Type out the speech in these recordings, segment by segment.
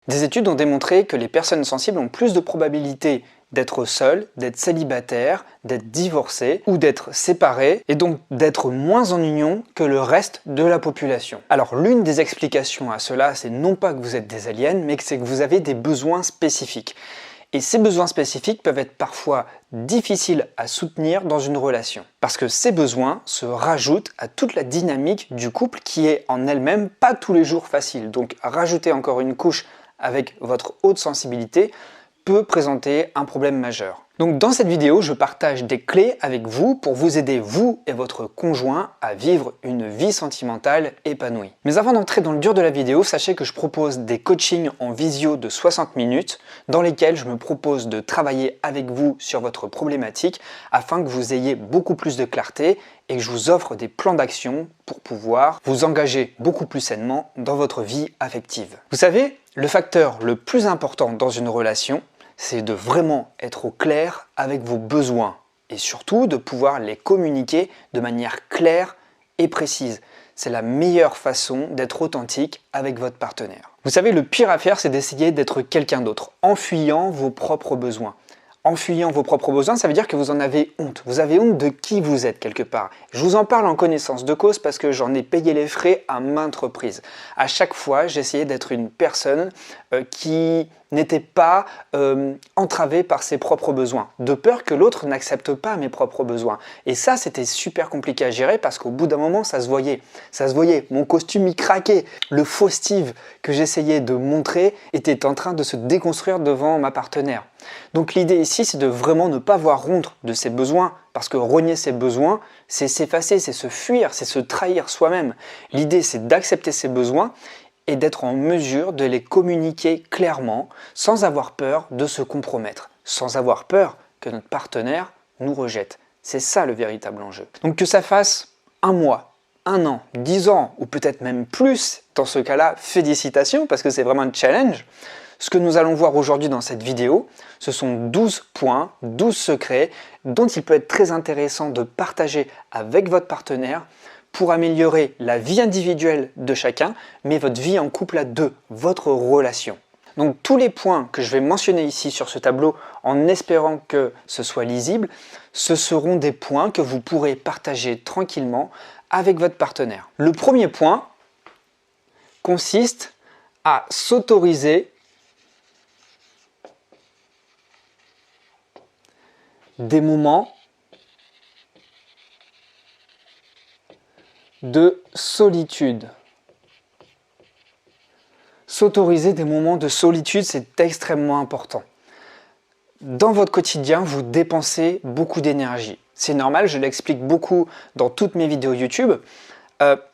Des études ont démontré que les personnes sensibles ont plus de probabilités d'être seules, d'être célibataires, d'être divorcées ou d'être séparées et donc d'être moins en union que le reste de la population. Alors l'une des explications à cela, c'est non pas que vous êtes des aliens, mais que c'est que vous avez des besoins spécifiques. Et ces besoins spécifiques peuvent être parfois difficiles à soutenir dans une relation. Parce que ces besoins se rajoutent à toute la dynamique du couple qui est en elle-même pas tous les jours facile. Donc rajouter encore une couche avec votre haute sensibilité peut présenter un problème majeur. Donc dans cette vidéo, je partage des clés avec vous pour vous aider, vous et votre conjoint, à vivre une vie sentimentale épanouie. Mais avant d'entrer dans le dur de la vidéo, sachez que je propose des coachings en visio de 60 minutes dans lesquels je me propose de travailler avec vous sur votre problématique afin que vous ayez beaucoup plus de clarté et que je vous offre des plans d'action pour pouvoir vous engager beaucoup plus sainement dans votre vie affective. Vous savez, le facteur le plus important dans une relation, c'est de vraiment être au clair avec vos besoins et surtout de pouvoir les communiquer de manière claire et précise. C'est la meilleure façon d'être authentique avec votre partenaire. Vous savez, le pire à faire, c'est d'essayer d'être quelqu'un d'autre en fuyant vos propres besoins. En fuyant vos propres besoins, ça veut dire que vous en avez honte. Vous avez honte de qui vous êtes quelque part. Je vous en parle en connaissance de cause parce que j'en ai payé les frais à maintes reprises. À chaque fois, j'essayais d'être une personne qui n'était pas entravée par ses propres besoins, de peur que l'autre n'accepte pas mes propres besoins. Et ça, c'était super compliqué à gérer parce qu'au bout d'un moment, ça se voyait. Ça se voyait, mon costume y craquait. Le faux Steve que j'essayais de montrer était en train de se déconstruire devant ma partenaire. Donc l'idée ici, c'est de vraiment ne pas avoir honte de ses besoins, parce que renier ses besoins, c'est s'effacer, c'est se fuir, c'est se trahir soi-même. L'idée, c'est d'accepter ses besoins et d'être en mesure de les communiquer clairement, sans avoir peur de se compromettre, sans avoir peur que notre partenaire nous rejette. C'est ça le véritable enjeu. Donc que ça fasse 1 mois, 1 an, 10 ans, ou peut-être même plus, dans ce cas-là, félicitations, parce que c'est vraiment un challenge. Ce que nous allons voir aujourd'hui dans cette vidéo, ce sont 12 points, 12 secrets dont il peut être très intéressant de partager avec votre partenaire pour améliorer la vie individuelle de chacun, mais votre vie en couple à deux, votre relation. Donc tous les points que je vais mentionner ici sur ce tableau, en espérant que ce soit lisible, ce seront des points que vous pourrez partager tranquillement avec votre partenaire. Le premier point consiste à s'autoriser des moments de solitude. S'autoriser des moments de solitude, c'est extrêmement important. Dans votre quotidien, vous dépensez beaucoup d'énergie. C'est normal, je l'explique beaucoup dans toutes mes vidéos YouTube.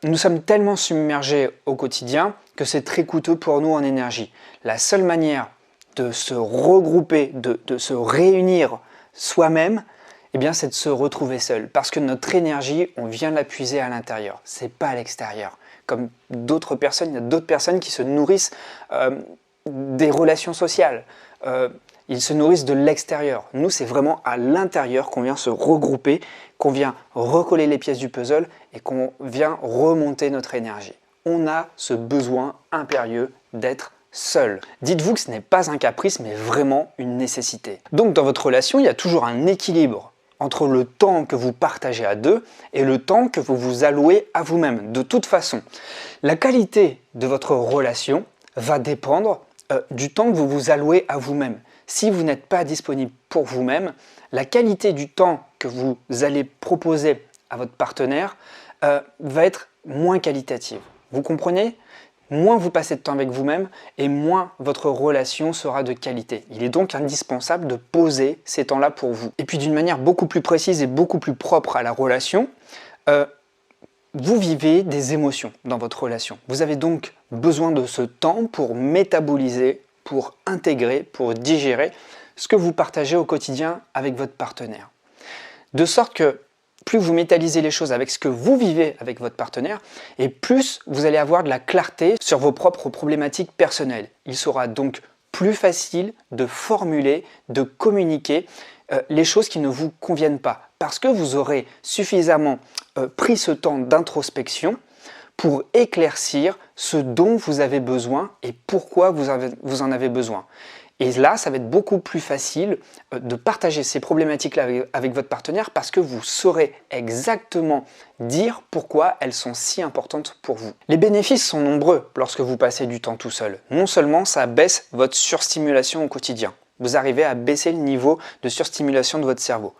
Nous sommes tellement submergés au quotidien que c'est très coûteux pour nous en énergie. La seule manière de se regrouper, de se réunir soi-même, eh bien, c'est de se retrouver seul. Parce que notre énergie, on vient l'épuiser à l'intérieur. C'est pas à l'extérieur. Comme d'autres personnes, il y a d'autres personnes qui se nourrissent des relations sociales. Ils se nourrissent de l'extérieur. Nous, c'est vraiment à l'intérieur qu'on vient se regrouper, qu'on vient recoller les pièces du puzzle et qu'on vient remonter notre énergie. On a ce besoin impérieux d'être seul. Dites-vous que ce n'est pas un caprice, mais vraiment une nécessité. Donc dans votre relation, il y a toujours un équilibre entre le temps que vous partagez à deux et le temps que vous vous allouez à vous-même. De toute façon, la qualité de votre relation va dépendre du temps que vous vous allouez à vous-même. Si vous n'êtes pas disponible pour vous-même, la qualité du temps que vous allez proposer à votre partenaire va être moins qualitative. Vous comprenez ? Moins vous passez de temps avec vous-même et moins votre relation sera de qualité. Il est donc indispensable de poser ces temps-là pour vous. Et puis d'une manière beaucoup plus précise et beaucoup plus propre à la relation, vous vivez des émotions dans votre relation. Vous avez donc besoin de ce temps pour métaboliser, pour intégrer, pour digérer ce que vous partagez au quotidien avec votre partenaire. De sorte que plus vous métallisez les choses avec ce que vous vivez avec votre partenaire, et plus vous allez avoir de la clarté sur vos propres problématiques personnelles. Il sera donc plus facile de formuler, de communiquer les choses qui ne vous conviennent pas, parce que vous aurez suffisamment pris ce temps d'introspection pour éclaircir ce dont vous avez besoin et pourquoi vous en avez besoin. Et là, ça va être beaucoup plus facile de partager ces problématiques-là avec votre partenaire parce que vous saurez exactement dire pourquoi elles sont si importantes pour vous. Les bénéfices sont nombreux lorsque vous passez du temps tout seul. Non seulement ça baisse votre surstimulation au quotidien, vous arrivez à baisser le niveau de surstimulation de votre cerveau.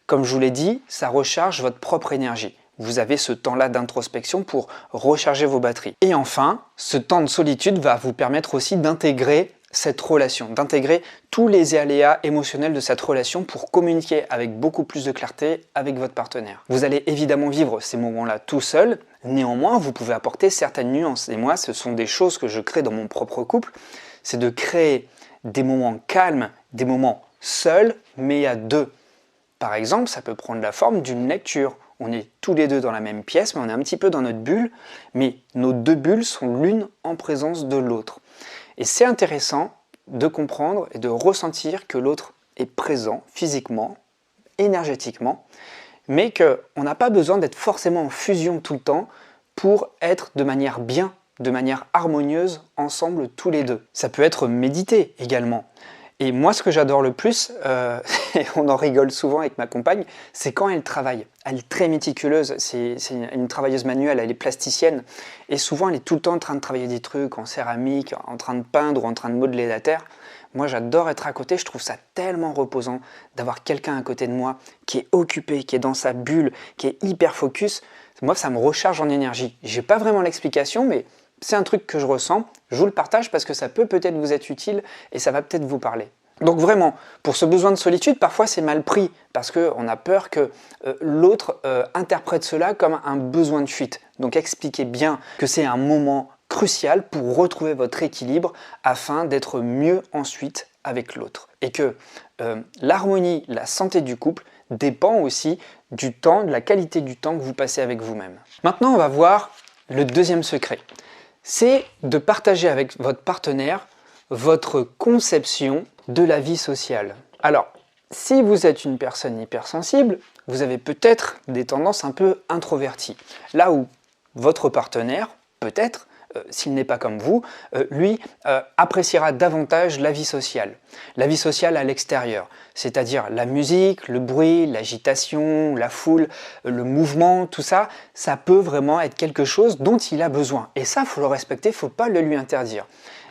Comme je vous l'ai dit, ça recharge votre propre énergie. Vous avez ce temps-là d'introspection pour recharger vos batteries. Et enfin, ce temps de solitude va vous permettre aussi d'intégrer cette relation, d'intégrer tous les aléas émotionnels de cette relation pour communiquer avec beaucoup plus de clarté avec votre partenaire. Vous allez évidemment vivre ces moments-là tout seul, néanmoins vous pouvez apporter certaines nuances. Et moi, ce sont des choses que je crée dans mon propre couple, c'est de créer des moments calmes, des moments seuls, mais à deux. Par exemple, ça peut prendre la forme d'une lecture. On est tous les deux dans la même pièce, mais on est un petit peu dans notre bulle, mais nos deux bulles sont l'une en présence de l'autre. Et c'est intéressant de comprendre et de ressentir que l'autre est présent physiquement, énergétiquement, mais qu'on n'a pas besoin d'être forcément en fusion tout le temps pour être de manière bien, de manière harmonieuse ensemble tous les deux. Ça peut être méditer également. Et moi, ce que j'adore le plus, et on en rigole souvent avec ma compagne, c'est quand elle travaille. Elle est très méticuleuse, c'est une travailleuse manuelle, elle est plasticienne. Et souvent, elle est tout le temps en train de travailler des trucs en céramique, en train de peindre ou en train de modeler la terre. Moi, j'adore être à côté, je trouve ça tellement reposant d'avoir quelqu'un à côté de moi qui est occupé, qui est dans sa bulle, qui est hyper focus. Moi, ça me recharge en énergie. J'ai pas vraiment l'explication, mais c'est un truc que je ressens, je vous le partage parce que ça peut peut-être vous être utile et ça va peut-être vous parler. Donc vraiment, pour ce besoin de solitude, parfois c'est mal pris parce qu'on a peur que l'autre interprète cela comme un besoin de fuite. Donc expliquez bien que c'est un moment crucial pour retrouver votre équilibre afin d'être mieux ensuite avec l'autre. Et que l'harmonie, la santé du couple dépend aussi du temps, de la qualité du temps que vous passez avec vous-même. Maintenant, on va voir le deuxième secret. C'est de partager avec votre partenaire votre conception de la vie sociale. Alors, si vous êtes une personne hypersensible, vous avez peut-être des tendances un peu introverties. Là où votre partenaire, peut-être, s'il n'est pas comme vous, lui appréciera davantage la vie sociale. La vie sociale à l'extérieur, c'est-à-dire la musique, le bruit, l'agitation, la foule, le mouvement, tout ça, ça peut vraiment être quelque chose dont il a besoin. Et ça, il faut le respecter, il ne faut pas le lui interdire.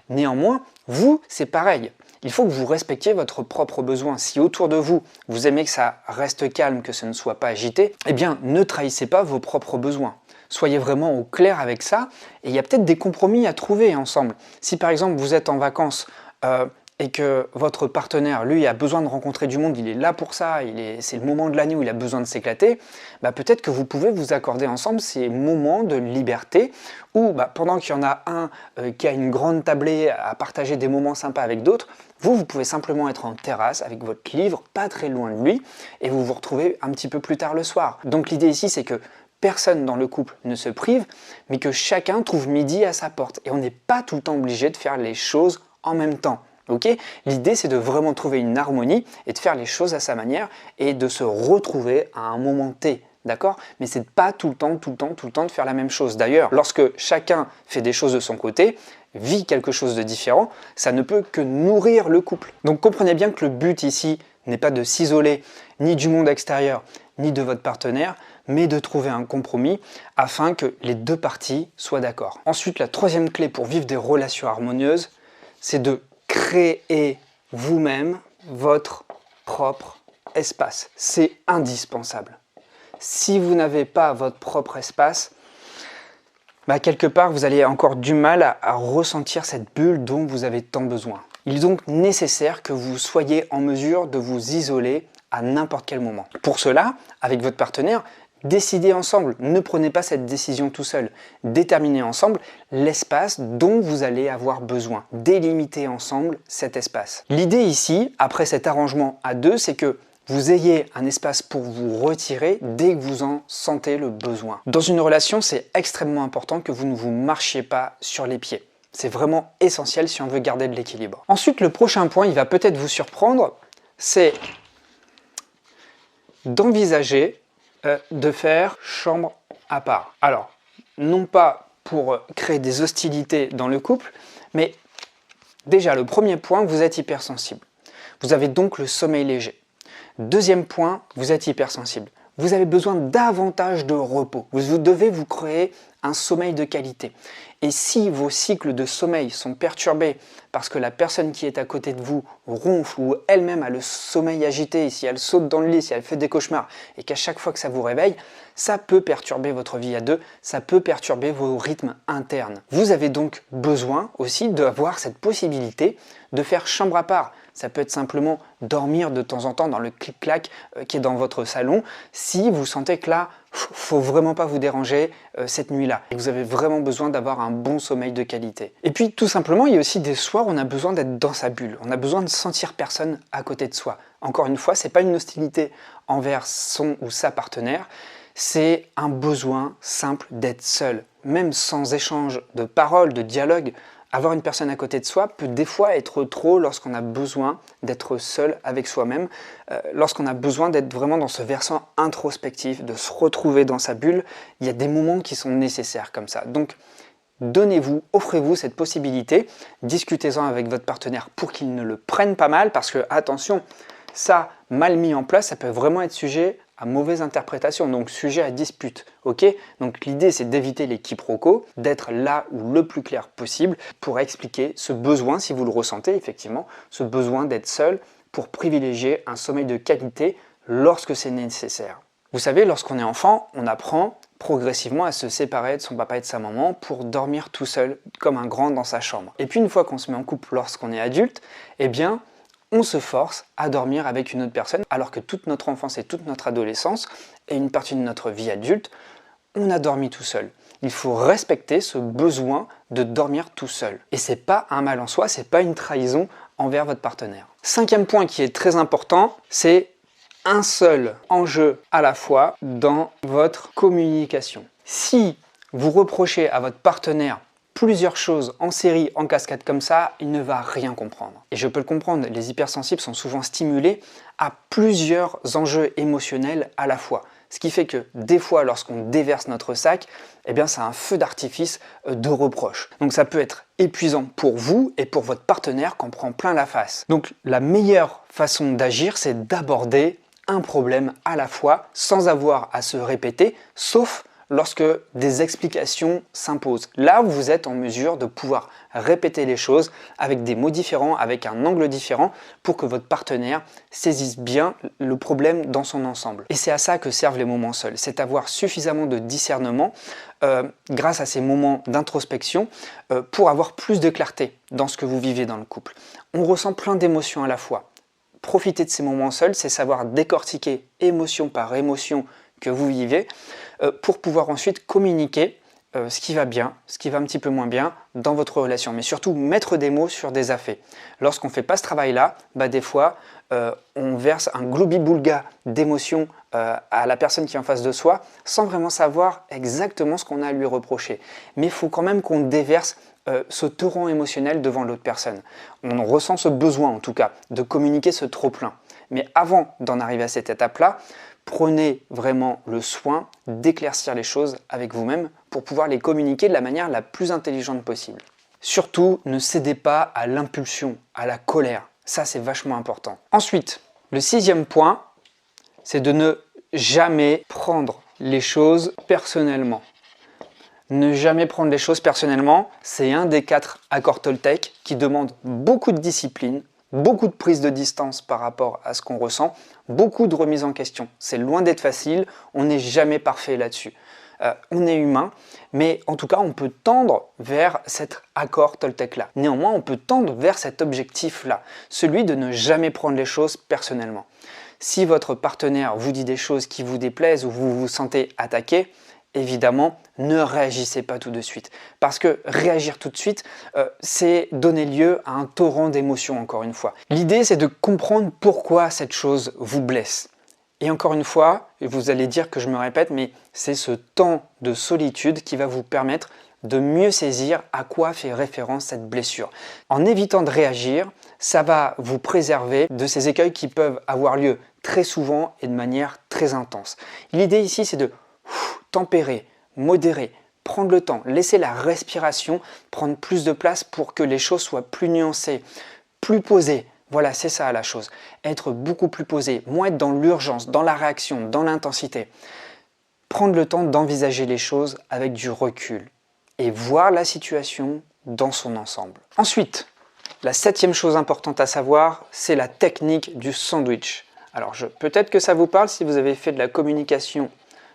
Néanmoins, vous, c'est pareil. Il faut que vous respectiez votre propre besoin. Si autour de vous, vous aimez que ça reste calme, que ce ne soit pas agité, eh bien, ne trahissez pas vos propres besoins. Soyez vraiment au clair avec ça et il y a peut-être des compromis à trouver ensemble. Si par exemple vous êtes en vacances et que votre partenaire, lui, a besoin de rencontrer du monde, il est là pour ça, c'est le moment de l'année où il a besoin de s'éclater, bah peut-être que vous pouvez vous accorder ensemble ces moments de liberté où pendant qu'il y en a un qui a une grande tablée à partager des moments sympas avec d'autres, vous pouvez simplement être en terrasse avec votre livre, pas très loin de lui, et vous vous retrouvez un petit peu plus tard le soir. Donc l'idée ici, c'est que personne dans le couple ne se prive, mais que chacun trouve midi à sa porte. Et on n'est pas tout le temps obligé de faire les choses en même temps. Okay ? L'idée, c'est de vraiment trouver une harmonie et de faire les choses à sa manière et de se retrouver à un moment T. D'accord ? Mais c'est pas tout le temps de faire la même chose. D'ailleurs, lorsque chacun fait des choses de son côté, vit quelque chose de différent, ça ne peut que nourrir le couple. Donc comprenez bien que le but ici n'est pas de s'isoler ni du monde extérieur, ni de votre partenaire, mais de trouver un compromis afin que les deux parties soient d'accord. Ensuite, la troisième clé pour vivre des relations harmonieuses, c'est de créer vous-même votre propre espace. C'est indispensable. Si vous n'avez pas votre propre espace, quelque part, vous allez encore du mal à ressentir cette bulle dont vous avez tant besoin. Il est donc nécessaire que vous soyez en mesure de vous isoler à n'importe quel moment. Pour cela, avec votre partenaire, décidez ensemble, ne prenez pas cette décision tout seul. Déterminez ensemble l'espace dont vous allez avoir besoin. Délimitez ensemble cet espace. L'idée ici, après cet arrangement à deux, c'est que vous ayez un espace pour vous retirer dès que vous en sentez le besoin. Dans une relation, c'est extrêmement important que vous ne vous marchiez pas sur les pieds. C'est vraiment essentiel si on veut garder de l'équilibre. Ensuite, le prochain point, il va peut-être vous surprendre, c'est d'envisager de faire chambre à part. Alors, non pas pour créer des hostilités dans le couple, mais déjà, le premier point, vous êtes hypersensible. Vous avez donc le sommeil léger. Deuxième point, vous êtes hypersensible. Vous avez besoin davantage de repos. Vous devez vous créer un sommeil de qualité. Et si vos cycles de sommeil sont perturbés parce que la personne qui est à côté de vous ronfle ou elle-même a le sommeil agité, si elle saute dans le lit, si elle fait des cauchemars et qu'à chaque fois que ça vous réveille, ça peut perturber votre vie à deux, ça peut perturber vos rythmes internes. Vous avez donc besoin aussi d'avoir cette possibilité de faire chambre à part. Ça peut être simplement dormir de temps en temps dans le clic-clac qui est dans votre salon si vous sentez que là, faut vraiment pas vous déranger cette nuit-là. Et vous avez vraiment besoin d'avoir un bon sommeil de qualité. Et puis tout simplement, il y a aussi des soirs où on a besoin d'être dans sa bulle. On a besoin de sentir personne à côté de soi. Encore une fois, c'est pas une hostilité envers son ou sa partenaire, c'est un besoin simple d'être seul. Même sans échange de paroles, de dialogue, avoir une personne à côté de soi peut des fois être trop lorsqu'on a besoin d'être seul avec soi-même, lorsqu'on a besoin d'être vraiment dans ce versant introspectif, de se retrouver dans sa bulle. Il y a des moments qui sont nécessaires comme ça. Donc, donnez-vous, offrez-vous cette possibilité, discutez-en avec votre partenaire pour qu'il ne le prenne pas mal, parce que, attention, ça, mal mis en place, ça peut vraiment être sujet à mauvaise interprétation, donc sujet à dispute. Ok, donc l'idée c'est d'éviter les quiproquos, d'être là où le plus clair possible pour expliquer ce besoin, si vous le ressentez effectivement, ce besoin d'être seul pour privilégier un sommeil de qualité lorsque c'est nécessaire. Vous savez, lorsqu'on est enfant, on apprend progressivement à se séparer de son papa et de sa maman pour dormir tout seul, comme un grand dans sa chambre. Et puis une fois qu'on se met en couple lorsqu'on est adulte, eh bien, on se force à dormir avec une autre personne, alors que toute notre enfance et toute notre adolescence et une partie de notre vie adulte, on a dormi tout seul. Il faut respecter ce besoin de dormir tout seul. Et c'est pas un mal en soi, c'est pas une trahison envers votre partenaire. Cinquième point qui est très important, c'est un seul enjeu à la fois dans votre communication. Si vous reprochez à votre partenaire plusieurs choses en série, en cascade comme ça, il ne va rien comprendre. Et je peux le comprendre, les hypersensibles sont souvent stimulés à plusieurs enjeux émotionnels à la fois. Ce qui fait que des fois, lorsqu'on déverse notre sac, eh bien, c'est un feu d'artifice de reproches. Donc ça peut être épuisant pour vous et pour votre partenaire qu'on prend plein la face. Donc la meilleure façon d'agir, c'est d'aborder un problème à la fois sans avoir à se répéter, sauf lorsque des explications s'imposent. Là, vous êtes en mesure de pouvoir répéter les choses avec des mots différents, avec un angle différent, pour que votre partenaire saisisse bien le problème dans son ensemble. Et c'est à ça que servent les moments seuls, c'est avoir suffisamment de discernement grâce à ces moments d'introspection pour avoir plus de clarté dans ce que vous vivez dans le couple. On ressent plein d'émotions à la fois. Profiter de ces moments seuls, c'est savoir décortiquer émotion par émotion que vous vivez pour pouvoir ensuite communiquer ce qui va bien, ce qui va un petit peu moins bien dans votre relation. Mais surtout, mettre des mots sur des affaires. Lorsqu'on ne fait pas ce travail-là, des fois, on verse un gloubi-boulga d'émotions à la personne qui est en face de soi sans vraiment savoir exactement ce qu'on a à lui reprocher. Mais il faut quand même qu'on déverse ce torrent émotionnel devant l'autre personne. On ressent ce besoin, en tout cas, de communiquer ce trop-plein. Mais avant d'en arriver à cette étape-là, prenez vraiment le soin d'éclaircir les choses avec vous-même pour pouvoir les communiquer de la manière la plus intelligente possible. Surtout, ne cédez pas à l'impulsion, à la colère. Ça, c'est vachement important. Ensuite, le sixième point, c'est de ne jamais prendre les choses personnellement. Ne jamais prendre les choses personnellement, c'est un des 4 accords Toltec qui demande beaucoup de discipline, beaucoup de prise de distance par rapport à ce qu'on ressent, beaucoup de remise en question. C'est loin d'être facile, on n'est jamais parfait là-dessus. On est humain, mais en tout cas, on peut tendre vers cet accord Toltec-là. Néanmoins, on peut tendre vers cet objectif-là, celui de ne jamais prendre les choses personnellement. Si votre partenaire vous dit des choses qui vous déplaisent ou vous vous sentez attaqué, évidemment, ne réagissez pas tout de suite. Parce que réagir tout de suite, c'est donner lieu à un torrent d'émotions, encore une fois. L'idée, c'est de comprendre pourquoi cette chose vous blesse. Et encore une fois, vous allez dire que je me répète, mais c'est ce temps de solitude qui va vous permettre de mieux saisir à quoi fait référence cette blessure. En évitant de réagir, ça va vous préserver de ces écueils qui peuvent avoir lieu très souvent et de manière très intense. L'idée ici, c'est de tempérer, modérer, prendre le temps, laisser la respiration prendre plus de place pour que les choses soient plus nuancées, plus posées. Voilà, c'est ça la chose. Être beaucoup plus posé, moins être dans l'urgence, dans la réaction, dans l'intensité. Prendre le temps d'envisager les choses avec du recul et voir la situation dans son ensemble. Ensuite, la 7e chose importante à savoir, c'est la technique du sandwich. Alors, peut-être que ça vous parle si vous avez fait de la communication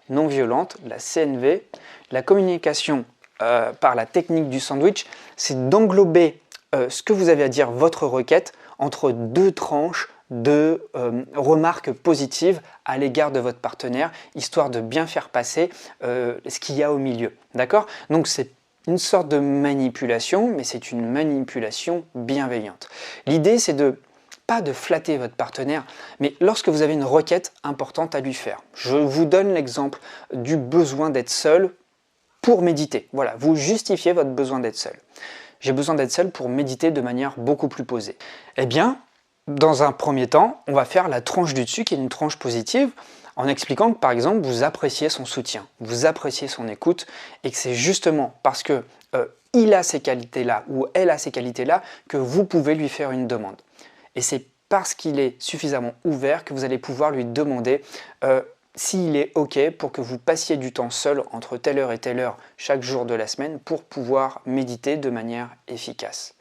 non violente, la CNV. La communication par la technique du sandwich, c'est d'englober ce que vous avez à dire, votre requête, entre 2 tranches de remarques positives à l'égard de votre partenaire, histoire de bien faire passer ce qu'il y a au milieu. D'accord? Donc c'est une sorte de manipulation, mais c'est une manipulation bienveillante. L'idée, c'est pas de flatter votre partenaire, mais lorsque vous avez une requête importante à lui faire. Je vous donne l'exemple du besoin d'être seul pour méditer. Voilà, vous justifiez votre besoin d'être seul. J'ai besoin d'être seul pour méditer de manière beaucoup plus posée. Eh bien, dans un premier temps, on va faire la tranche du dessus, qui est une tranche positive, en expliquant que, par exemple, vous appréciez son soutien, vous appréciez son écoute, et que c'est justement parce que il a ces qualités-là, ou elle a ces qualités-là, que vous pouvez lui faire une demande. Et c'est parce qu'il est suffisamment ouvert que vous allez pouvoir lui demander s'il est OK pour que vous passiez du temps seul entre telle heure et telle heure chaque jour de la semaine pour pouvoir méditer de manière efficace.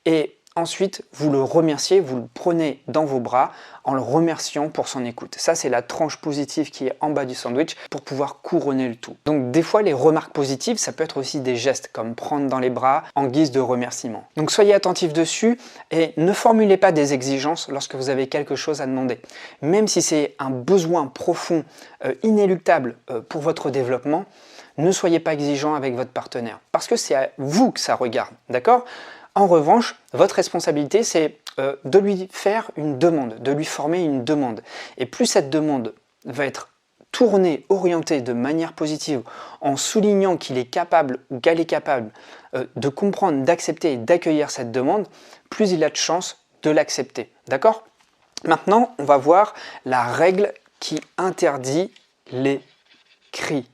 Et ensuite, vous le remerciez, vous le prenez dans vos bras en le remerciant pour son écoute. Ça, c'est la tranche positive qui est en bas du sandwich pour pouvoir couronner le tout. Donc des fois, les remarques positives, ça peut être aussi des gestes comme prendre dans les bras en guise de remerciement. Donc soyez attentifs dessus et ne formulez pas des exigences lorsque vous avez quelque chose à demander. Même si c'est un besoin profond, inéluctable pour votre développement, ne soyez pas exigeant avec votre partenaire parce que c'est à vous que ça regarde, d'accord ? En revanche, votre responsabilité, c'est de lui faire une demande, de lui former une demande. Et plus cette demande va être tournée, orientée de manière positive, en soulignant qu'il est capable ou qu'elle est capable de comprendre, d'accepter et d'accueillir cette demande, plus il a de chances de l'accepter. D'accord ? Maintenant, on va voir la règle qui interdit les cris.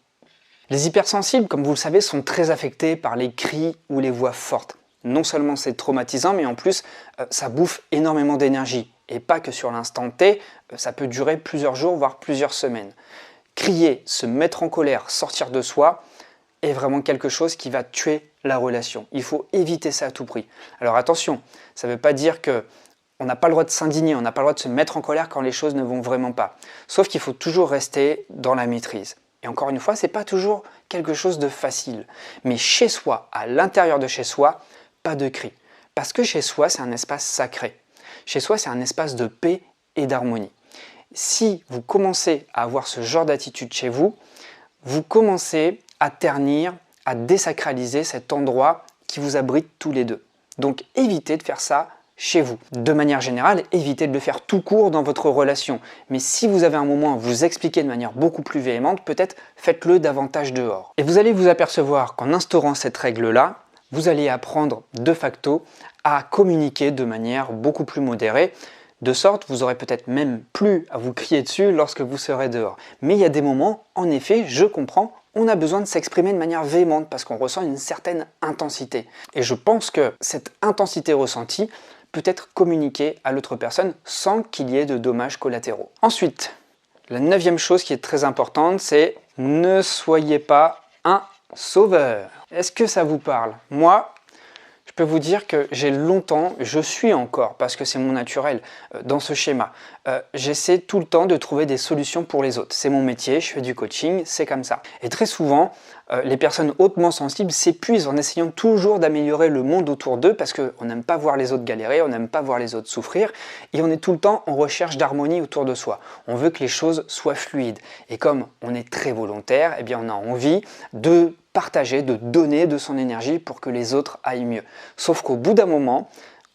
Les hypersensibles, comme vous le savez, sont très affectés par les cris ou les voix fortes. Non seulement c'est traumatisant, mais en plus, ça bouffe énormément d'énergie. Et pas que sur l'instant T, ça peut durer plusieurs jours, voire plusieurs semaines. Crier, se mettre en colère, sortir de soi, est vraiment quelque chose qui va tuer la relation. Il faut éviter ça à tout prix. Alors attention, ça ne veut pas dire qu'on n'a pas le droit de s'indigner, on n'a pas le droit de se mettre en colère quand les choses ne vont vraiment pas. Sauf qu'il faut toujours rester dans la maîtrise. Et encore une fois, ce n'est pas toujours quelque chose de facile. Mais chez soi, à l'intérieur de chez soi, pas de cri. Parce que chez soi, c'est un espace sacré. Chez soi, c'est un espace de paix et d'harmonie. Si vous commencez à avoir ce genre d'attitude chez vous, vous commencez à ternir, à désacraliser cet endroit qui vous abrite tous les deux. Donc évitez de faire ça chez vous. De manière générale, évitez de le faire tout court dans votre relation. Mais si vous avez un moment à vous expliquer de manière beaucoup plus véhémente, peut-être faites-le davantage dehors. Et vous allez vous apercevoir qu'en instaurant cette règle-là, vous allez apprendre de facto à communiquer de manière beaucoup plus modérée, de sorte vous aurez peut-être même plus à vous crier dessus lorsque vous serez dehors. Mais il y a des moments, en effet, je comprends, on a besoin de s'exprimer de manière véhémente parce qu'on ressent une certaine intensité. Et je pense que cette intensité ressentie peut être communiquée à l'autre personne sans qu'il y ait de dommages collatéraux. Ensuite, la 9e chose qui est très importante, c'est ne soyez pas un sauveur. Est-ce que ça vous parle? Moi, je peux vous dire que j'ai longtemps, je suis encore, parce que c'est mon naturel, dans ce schéma. J'essaie tout le temps de trouver des solutions pour les autres. C'est mon métier, je fais du coaching, c'est comme ça. Et très souvent, les personnes hautement sensibles s'épuisent en essayant toujours d'améliorer le monde autour d'eux parce qu'on n'aime pas voir les autres galérer, on n'aime pas voir les autres souffrir et on est tout le temps en recherche d'harmonie autour de soi. On veut que les choses soient fluides. Et comme on est très volontaire, eh bien on a envie de partager, de donner de son énergie pour que les autres aillent mieux. Sauf qu'au bout d'un moment,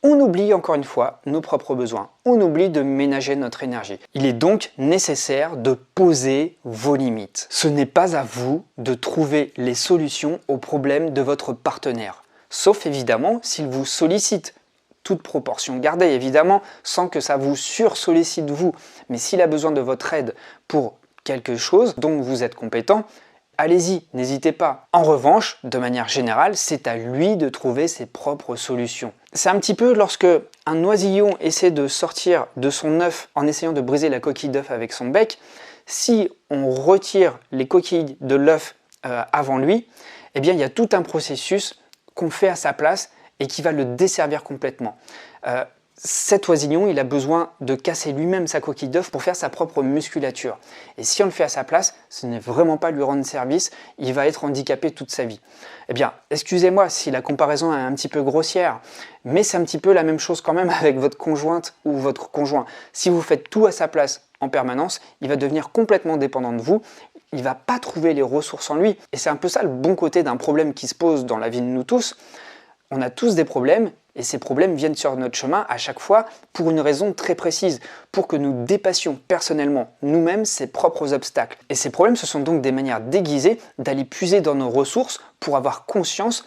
on oublie encore une fois nos propres besoins. On oublie de ménager notre énergie. Il est donc nécessaire de poser vos limites. Ce n'est pas à vous de trouver les solutions aux problèmes de votre partenaire. Sauf évidemment s'il vous sollicite. Toute proportion gardée évidemment, sans que ça vous sursollicite vous. Mais s'il a besoin de votre aide pour quelque chose dont vous êtes compétent, allez-y, n'hésitez pas. En revanche, de manière générale, c'est à lui de trouver ses propres solutions. C'est un petit peu lorsque un oisillon essaie de sortir de son œuf en essayant de briser la coquille d'œuf avec son bec. Si on retire les coquilles de l'œuf avant lui, eh bien, il y a tout un processus qu'on fait à sa place et qui va le desservir complètement. Cet oisillon, il a besoin de casser lui-même sa coquille d'œuf pour faire sa propre musculature. Et si on le fait à sa place, ce n'est vraiment pas lui rendre service, il va être handicapé toute sa vie. Eh bien, excusez-moi si la comparaison est un petit peu grossière, mais c'est un petit peu la même chose quand même avec votre conjointe ou votre conjoint. Si vous faites tout à sa place en permanence, il va devenir complètement dépendant de vous, il ne va pas trouver les ressources en lui. Et c'est un peu ça le bon côté d'un problème qui se pose dans la vie de nous tous. On a tous des problèmes et ces problèmes viennent sur notre chemin à chaque fois pour une raison très précise, pour que nous dépassions personnellement nous-mêmes ces propres obstacles. Et ces problèmes, ce sont donc des manières déguisées d'aller puiser dans nos ressources pour avoir conscience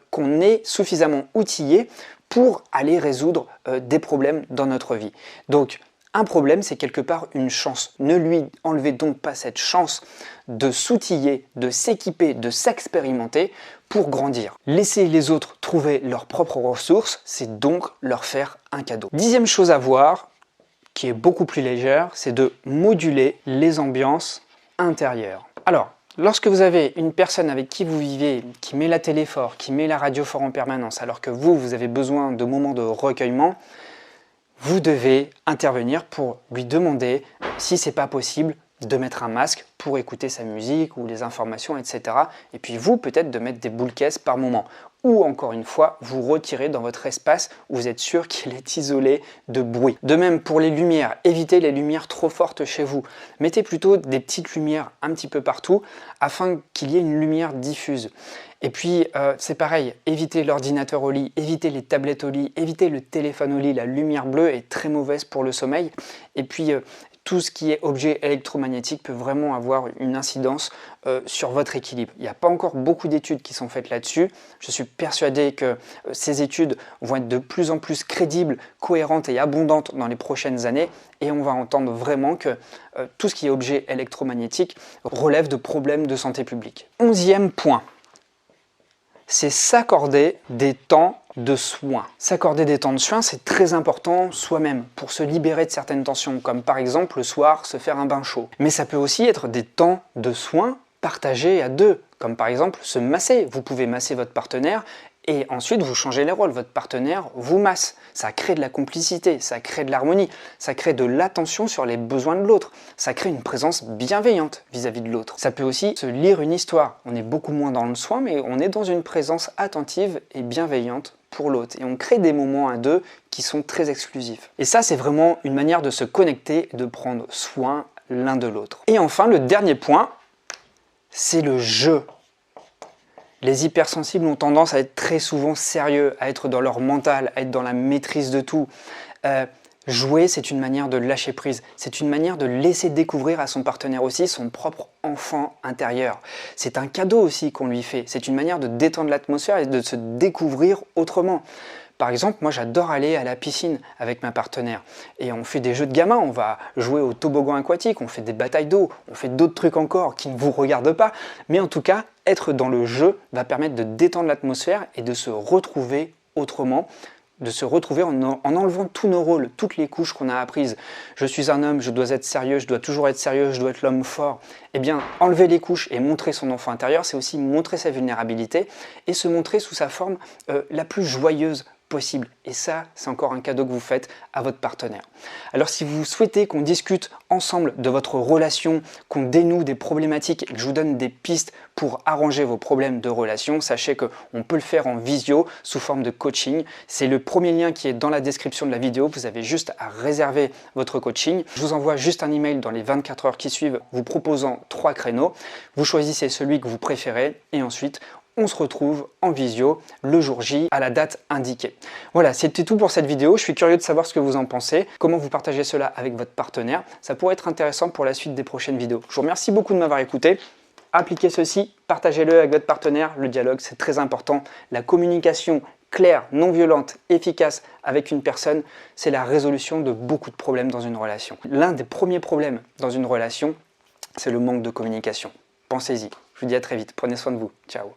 qu'on est suffisamment outillé pour aller résoudre des problèmes dans notre vie. Donc, un problème, c'est quelque part une chance. Ne lui enlevez donc pas cette chance de s'outiller, de s'équiper, de s'expérimenter pour grandir. Laisser les autres trouver leurs propres ressources, c'est donc leur faire un cadeau. 10e chose à voir, qui est beaucoup plus légère, c'est de moduler les ambiances intérieures. Alors, lorsque vous avez une personne avec qui vous vivez, qui met la télé fort, qui met la radio fort en permanence, alors que vous avez besoin de moments de recueillement, vous devez intervenir pour lui demander si c'est pas possible de mettre un masque pour écouter sa musique ou les informations, etc. Et puis vous, peut-être de mettre des boules caisses par moment. Ou encore une fois, vous retirez dans votre espace où vous êtes sûr qu'il est isolé de bruit. De même pour les lumières, évitez les lumières trop fortes chez vous. Mettez plutôt des petites lumières un petit peu partout afin qu'il y ait une lumière diffuse. Et puis c'est pareil, évitez l'ordinateur au lit, évitez les tablettes au lit, évitez le téléphone au lit. La lumière bleue est très mauvaise pour le sommeil. Et puis tout ce qui est objet électromagnétique peut vraiment avoir une incidence sur votre équilibre. Il n'y a pas encore beaucoup d'études qui sont faites là-dessus. Je suis persuadé que ces études vont être de plus en plus crédibles, cohérentes et abondantes dans les prochaines années. Et on va entendre vraiment que tout ce qui est objet électromagnétique relève de problèmes de santé publique. 11e point. C'est s'accorder des temps de soins. S'accorder des temps de soins, c'est très important soi-même pour se libérer de certaines tensions, comme par exemple le soir se faire un bain chaud. Mais ça peut aussi être des temps de soins partagés à deux, comme par exemple se masser. Vous pouvez masser votre partenaire et ensuite vous changez les rôles. Votre partenaire vous masse. Ça crée de la complicité, ça crée de l'harmonie, ça crée de l'attention sur les besoins de l'autre. Ça crée une présence bienveillante vis-à-vis de l'autre. Ça peut aussi se lire une histoire. On est beaucoup moins dans le soin, mais on est dans une présence attentive et bienveillante pour l'autre. Et on crée des moments à deux qui sont très exclusifs. Et ça, c'est vraiment une manière de se connecter, de prendre soin l'un de l'autre. Et enfin, le dernier point, c'est le jeu. Les hypersensibles ont tendance à être très souvent sérieux, à être dans leur mental, à être dans la maîtrise de tout. Jouer, c'est une manière de lâcher prise. C'est une manière de laisser découvrir à son partenaire aussi son propre enfant intérieur. C'est un cadeau aussi qu'on lui fait. C'est une manière de détendre l'atmosphère et de se découvrir autrement. Par exemple, moi j'adore aller à la piscine avec ma partenaire et on fait des jeux de gamins, on va jouer au toboggan aquatique, on fait des batailles d'eau, on fait d'autres trucs encore qui ne vous regardent pas, mais en tout cas, être dans le jeu va permettre de détendre l'atmosphère et de se retrouver autrement, de se retrouver en enlevant tous nos rôles, toutes les couches qu'on a apprises. Je suis un homme, je dois être sérieux, je dois toujours être sérieux, je dois être l'homme fort. Eh bien, enlever les couches et montrer son enfant intérieur, c'est aussi montrer sa vulnérabilité et se montrer sous sa forme la plus joyeuse possible. Et ça, c'est encore un cadeau que vous faites à votre partenaire. Alors si vous souhaitez qu'on discute ensemble de votre relation, qu'on dénoue des problématiques et que je vous donne des pistes pour arranger vos problèmes de relation, sachez qu'on peut le faire en visio sous forme de coaching. C'est le premier lien qui est dans la description de la vidéo. Vous avez juste à réserver votre coaching. Je vous envoie juste un email dans les 24 heures qui suivent vous proposant 3 créneaux. Vous choisissez celui que vous préférez et ensuite on se retrouve en visio le jour J à la date indiquée. Voilà, c'était tout pour cette vidéo. Je suis curieux de savoir ce que vous en pensez, comment vous partagez cela avec votre partenaire. Ça pourrait être intéressant pour la suite des prochaines vidéos. Je vous remercie beaucoup de m'avoir écouté. Appliquez ceci, partagez-le avec votre partenaire. Le dialogue, c'est très important. La communication claire, non violente, efficace avec une personne, c'est la résolution de beaucoup de problèmes dans une relation. L'un des premiers problèmes dans une relation, c'est le manque de communication. Pensez-y. Je vous dis à très vite, prenez soin de vous, ciao.